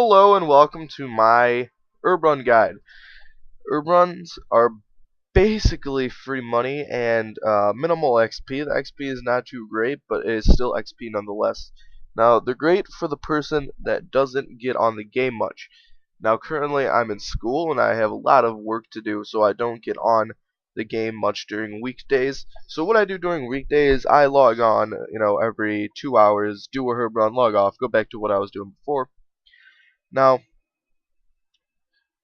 Hello and welcome to my herb run guide. Herb runs are basically free money and minimal XP. The XP is not too great, but it is still XP nonetheless. Now, they're great for the person that doesn't get on the game much. Now, currently I'm in school and I have a lot of work to do, so I don't get on the game much during weekdays. So what I do during weekdays, I log on, every 2 hours, do a herb run, log off, go back to what I was doing before. Now,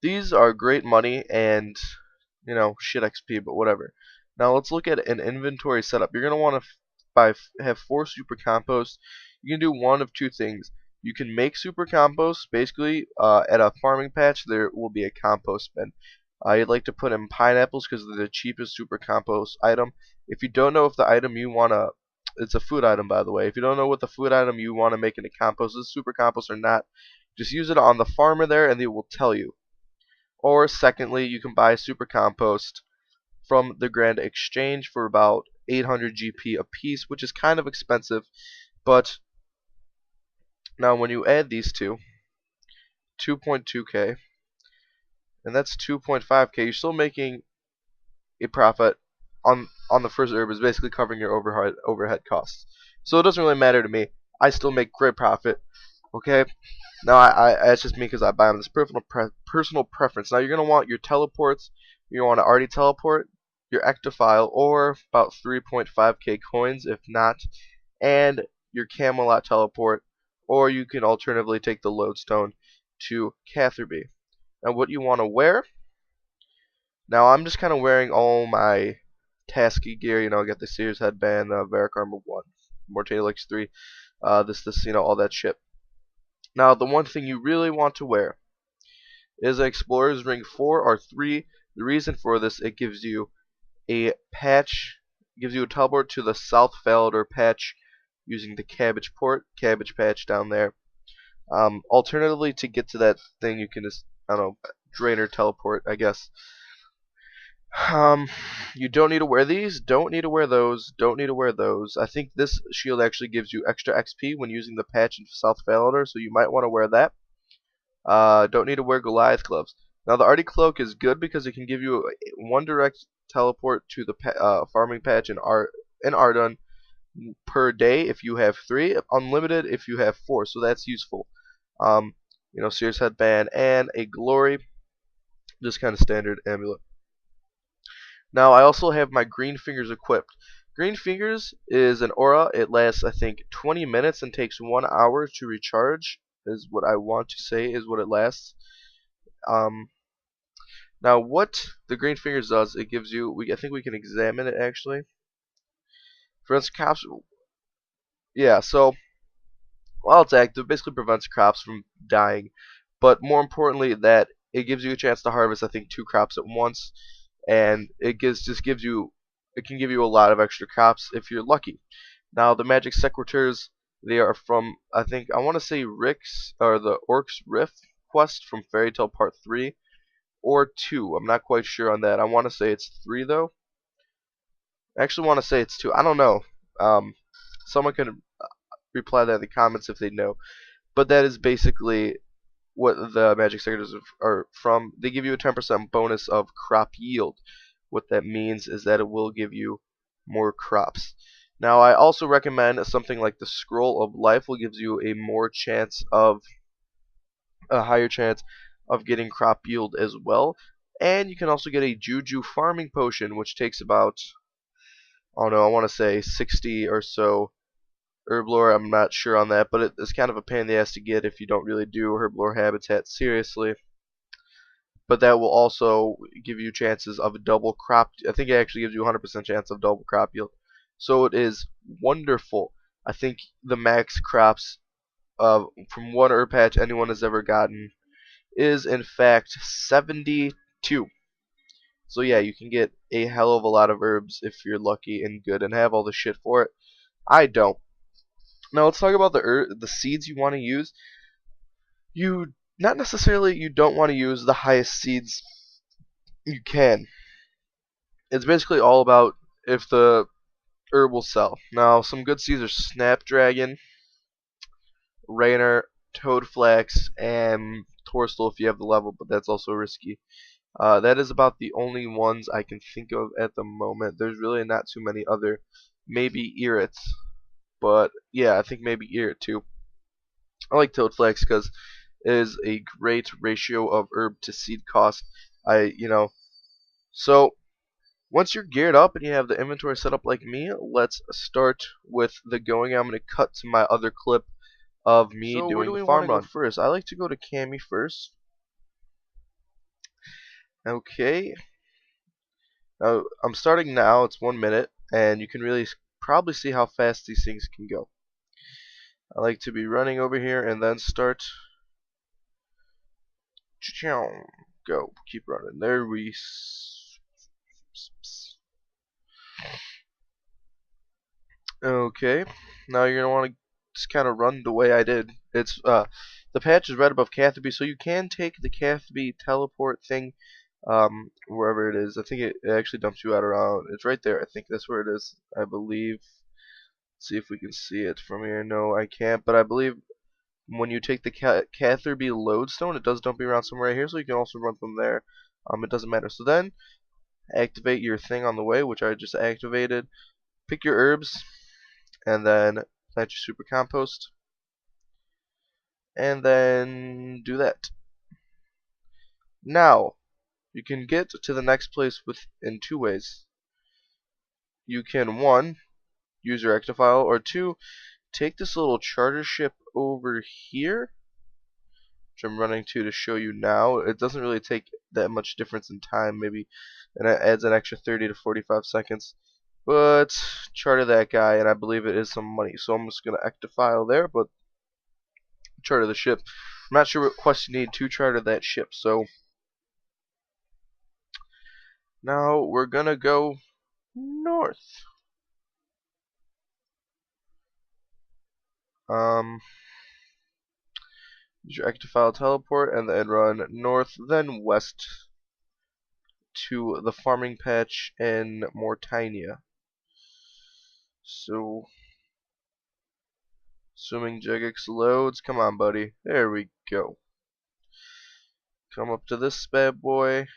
these are great money and, shit XP, but whatever. Now let's look at an inventory setup. You're going to want to have 4 super composts. You can do one of two things. You can make super compost. Basically, at a farming patch, there will be a compost bin. You'd like to put in pineapples because they're the cheapest super compost item. If you don't know if the item you want to, it's a food item by the way. If you don't know what the food item you want to make into compost is, super compost or not, just use it on the farmer there and they will tell you. Or secondly, you can buy super compost from the Grand Exchange for about 800 GP a piece, which is kind of expensive. But now when you add these two, 2.2k, and that's 2.5k, you're still making a profit on the first herb. Is basically covering your overhead costs. So it doesn't really matter to me. I still make great profit. Okay. Now it's just me because I buy them. This personal preference. Now you're gonna want your teleports. You want to already teleport, your ectophile, or about 3.5k coins if not, and your Camelot teleport, or you can alternatively take the lodestone to Catherby. Now what you want to wear? Now I'm just kind of wearing all my tasky gear. I got the Sears headband, Varric armor 1, Morte Elix 3, all that shit. Now the one thing you really want to wear is an Explorer's Ring 4 or 3. The reason for this, it gives you a patch, gives you a teleport to the South Falador patch using the cabbage patch down there. Alternatively, to get to that thing, you can just, I don't know, Drainer teleport, I guess. You don't need to wear these, don't need to wear those, don't need to wear those. I think this shield actually gives you extra XP when using the patch in South Falador, so you might want to wear that. Don't need to wear Goliath gloves. Now the Artie cloak is good because it can give you one direct teleport to the farming patch in Ardun per day if you have 3, unlimited if you have 4, so that's useful. Sears headband and a glory, just kind of standard amulet. Now I also have my green fingers equipped. Green fingers is an aura. It lasts I think 20 minutes and takes 1 hour to recharge. Is what I want to say is what it lasts. Now what the green fingers does, it gives you. I think we can examine it actually. For instance, crops. Yeah. So while it's active, basically prevents crops from dying. But more importantly, that it gives you a chance to harvest I think 2 crops at once. And it can give you a lot of extra crops if you're lucky. Now the magic secretors, they are from I want to say Rick's or the Orc's Rift quest from Fairy Tale Part 3 or 2. I'm not quite sure on that. I want to say it's 3 though. I actually want to say it's 2. I don't know. Someone can reply that in the comments if they know. But that is basically what the magic sectors are from. They give you a 10% bonus of crop yield. What that means is that it will give you more crops. Now I also recommend something like the Scroll of Life, will gives you a higher chance of getting crop yield as well. And you can also get a Juju farming potion, which takes about, I want to say 60 or so herblore. I'm not sure on that, but it's kind of a pain in the ass to get if you don't really do herblore habitat seriously. But that will also give you chances of a double crop. I think it actually gives you 100% chance of double crop yield. So it is wonderful. I think the max crops from one herb patch anyone has ever gotten is in fact 72. So yeah, you can get a hell of a lot of herbs if you're lucky and good and have all the shit for it. I don't. Now let's talk about the seeds you want to use. You don't want to use the highest seeds you can. It's basically all about if the herb will sell. Now some good seeds are Snapdragon, Rainer, Toad Flax, and Torstal if you have the level, but that's also risky. That is about the only ones I can think of at the moment. There's really not too many other. Maybe Irrit, but yeah, I think maybe Irrit too. I like Toad Flax because it is a great ratio of herb to seed cost. So once you're geared up and you have the inventory set up like me, let's start with the going. I'm going to cut to my other clip of me So where do doing the we want farm to go run first. I like to go to Cammy first. Okay. Now, I'm starting now. It's 1 minute, and you can really probably see how fast these things can go. I like to be running over here and then start. Go. Keep running. There we. Okay. Now you're gonna want to just kind of run the way I did. It's the patch is right above Catherby, so you can take the Catherby teleport thing wherever it is. I think it actually dumps you out around. It's right there. I think that's where it is. I believe. Let's see if we can see it from here. No, I can't. But I believe when you take the Catherby lodestone, it does dump you around somewhere right here, so you can also run from there. It doesn't matter. So then activate your thing on the way, which I just activated. Pick your herbs, and then plant your super compost, and then do that. Now you can get to the next place in two ways. You can, one, use your ectofile, or two, take this little charter ship over here, which I'm running to show you now. It doesn't really take that much difference in time, maybe, and it adds an extra 30 to 45 seconds. But charter that guy, and I believe it is some money. So I'm just gonna ectofile there, but charter the ship. I'm not sure what quest you need to charter that ship. So now we're gonna go north. Use your ectofile teleport and then run north, then west to the farming patch in Mortinia. So, assuming Jagex loads, come on, buddy. There we go. Come up to this bad boy,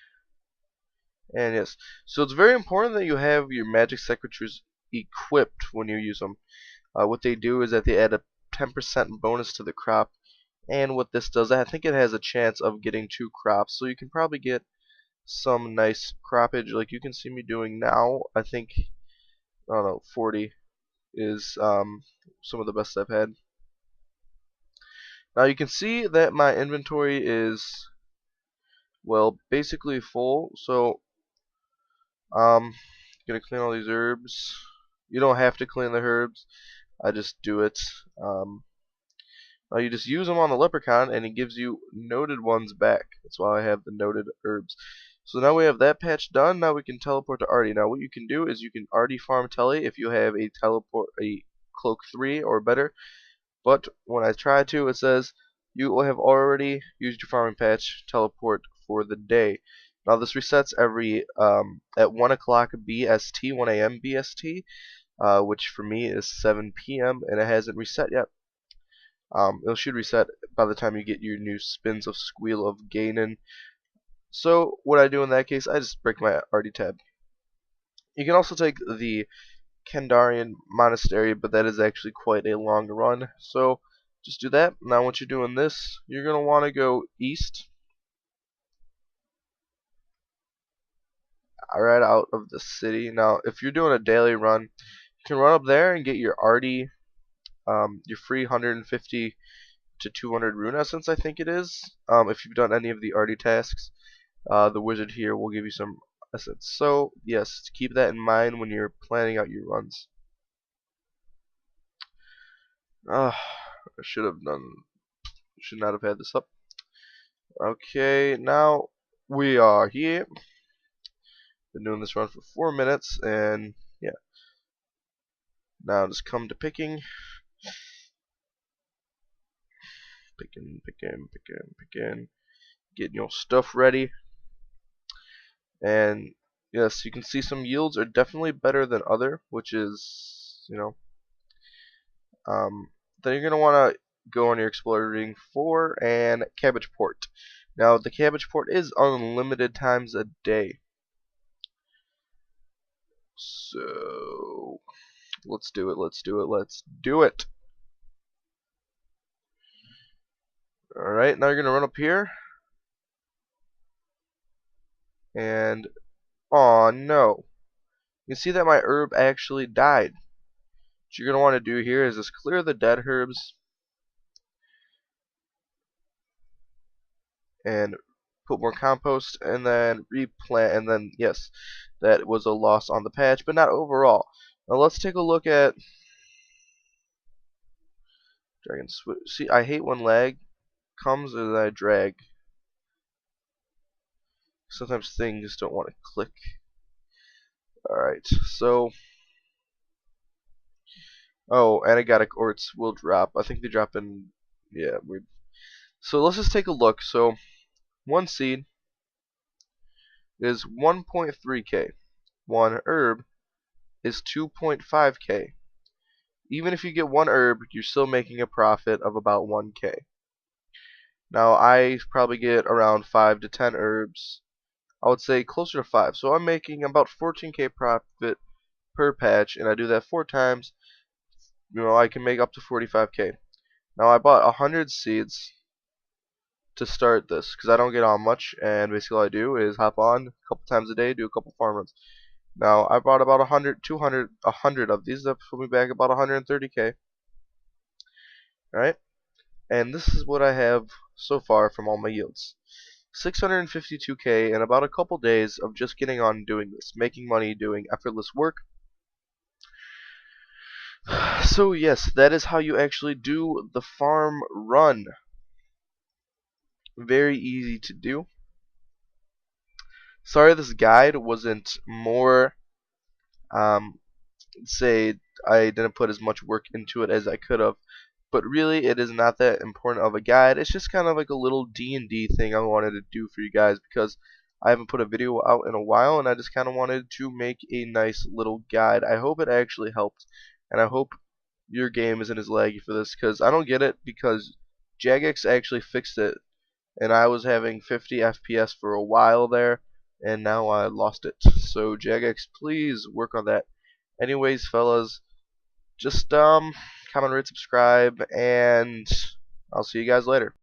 and yes. So it's very important that you have your magic secretaries equipped when you use them. What they do is that they add a 10% bonus to the crop, and what this does, I think it has a chance of getting 2 crops, so you can probably get some nice croppage like you can see me doing now. I think, I don't know, 40 is some of the best I've had. Now you can see that my inventory is, well, basically full, so gonna clean all these herbs. You don't have to clean the herbs, I just do it. You just use them on the leprechaun and it gives you noted ones back. That's why I have the noted herbs. So now we have that patch done. Now we can teleport to Artie. Now what you can do is you can Artie farm tele if you have a cloak 3 or better. But when I try to, it says you will have already used your farming patch teleport for the day. Now this resets every at 1 o'clock BST, 1 a.m. BST, which for me is 7 p.m. and it hasn't reset yet. It should reset by the time you get your new spins of Squeal of Ganon. So what I do in that case, I just break my RD tab. You can also take the Kandarian Monastery, but that is actually quite a long run. So just do that. Now once you're doing this, you're going to want to go east. Right out of the city. Now if you're doing a daily run, you can run up there and get your RD, your free 150 to 200 rune essence, I think it is. If you've done any of the RD tasks, the wizard here will give you some essence. So yes, keep that in mind when you're planning out your runs. I should not have had this up. Okay, now we are here. Been doing this run for 4 minutes, and yeah. Now just come to picking. Picking. Getting your stuff ready. And yes, you can see some yields are definitely better than other, which is, then you're going to want to go on your Explorer reading 4 and Cabbage Port. Now the Cabbage Port is unlimited times a day. So let's do it, let's do it, let's do it. Alright, now you're gonna run up here. And oh no. You see that my herb actually died. What you're gonna want to do here is just clear the dead herbs and put more compost and then replant, and then yes, that was a loss on the patch, but not overall. Now let's take a look at Dragon Switch. See, I hate when lag comes and I drag. Sometimes things don't want to click. Alright, so oh, and I got a quartz will drop. I think they drop in, yeah, weird. So let's just take a look. So one seed is 1.3k. One herb is 2.5k. Even if you get one herb, you're still making a profit of about 1k. Now I probably get around 5 to 10 herbs. I would say closer to 5. So I'm making about 14k profit per patch, and I do that 4 times. I can make up to 45k. Now I bought 100 seeds to start this because I don't get on much, and basically all I do is hop on a couple times a day, do a couple farm runs. Now I bought about 100, 200, 100 of these. That put me back about 130k. Alright, and this is what I have so far from all my yields. 652k in about a couple days of just getting on doing this, making money doing effortless work. So yes, that is how you actually do the farm run. Very easy to do. Sorry this guide wasn't more, say I didn't put as much work into it as I could have, but really it is not that important of a guide. It's just kind of like a little D&D thing I wanted to do for you guys because I haven't put a video out in a while, and I just kind of wanted to make a nice little guide. I hope it actually helped, and I hope your game isn't as laggy for this, because I don't get it, because Jagex actually fixed it, and I was having 50 FPS for a while there, and now I lost it. So Jagex, please work on that. Anyways, fellas, just comment, rate, subscribe, and I'll see you guys later.